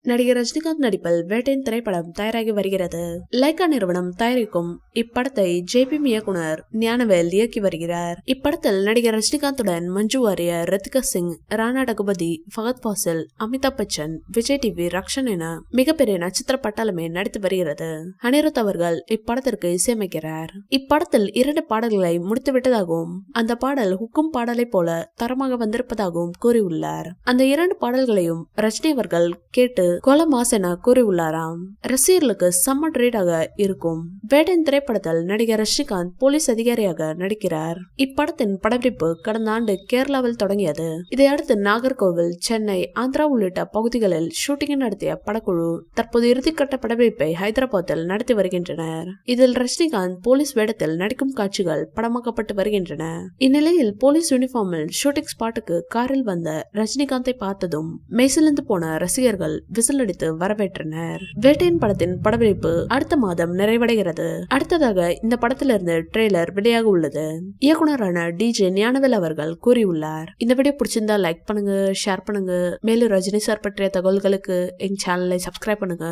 நடிகர் ரஜினிகாந்த் நடிப்பில் வேட்டையின் திரைப்படம் தயாராகி வருகிறது. லைகா நிறுவனம் தயாரிக்கும் இப்படத்தை ஜேபிஎம் இயக்குனர் ஞானவேல் இயக்கி வருகிறார். இப்படத்தில் நடிகர் ரஜினிகாந்துடன் மஞ்சு வாரியர், ரித்திகா சிங், ராணா டகுபதி, ஃபகத் ஃபாசில், அமிதாப் பச்சன், விஜய் டிவி, ரக்ஷன் என மிகப்பெரிய நட்சத்திர பட்டாளமே நடித்து வருகிறது. அனிருத் அவர்கள் இப்படத்திற்கு இசையமைக்கிறார். இப்படத்தில் 2 பாடல்களை முடித்துவிட்டதாகவும் அந்த பாடல் ஹுக்கும் பாடலை போல தரமாக வந்திருப்பதாகவும் கூறியுள்ளார். அந்த 2 பாடல்களையும் ரஜினி அவர்கள் கேட்டு கோலமாஸ் என கூறியுள்ளாராம். ரசிகர்களுக்கு செம்ம ட்ரீடாக இருக்கும். வேட்டையின் திரைப்படத்தில் நடிகர் ரஜினிகாந்த் போலீஸ் அதிகாரியாக நடிக்கிறார். இப்படத்தின் படப்பிடிப்பு கடந்த ஆண்டு கேரளாவில் தொடங்கியது. இதையடுத்து நாகர்கோவில், சென்னை, ஆந்திரா உள்ளிட்ட பகுதிகளில் ஷூட்டிங் நடத்திய படக்குழு தற்போது இறுதிக்கட்ட படப்பிடிப்பை ஹைதராபாத்தில் நடத்தி வருகின்றனர். இதில் ரஜினிகாந்த் போலீஸ் வேடத்தில் நடிக்கும் காட்சிகள் படமாக்கப்பட்டு வருகின்றன. இந்நிலையில் போலீஸ் யூனிஃபார்மில் ஷூட்டிங் ஸ்பாட்டுக்கு காரில் வந்த ரஜினிகாந்தை பார்த்ததும் மெய்சிலிந்து போன ரசிகர்கள் விசில் அடித்து வரவேற்றனர். வேட்டையின் படத்தின் படப்பிடிப்பு அடுத்த மாதம் நிறைவடைகிறது. அடுத்ததாக இந்த படத்திலிருந்து ட்ரெய்லர் வெளியாக உள்ளது. இயக்குனரான டிஜே ஞானவேல் அவர்கள் கூறியுள்ளார். இந்த வீடியோ பிடிச்சிருந்தா லைக் பண்ணுங்க, ஷேர் பண்ணுங்க. மேலும் ரஜினி சார் பற்றிய தகவல்களுக்கு எங்க சேனலை சப்ஸ்கிரைப் பண்ணுங்க.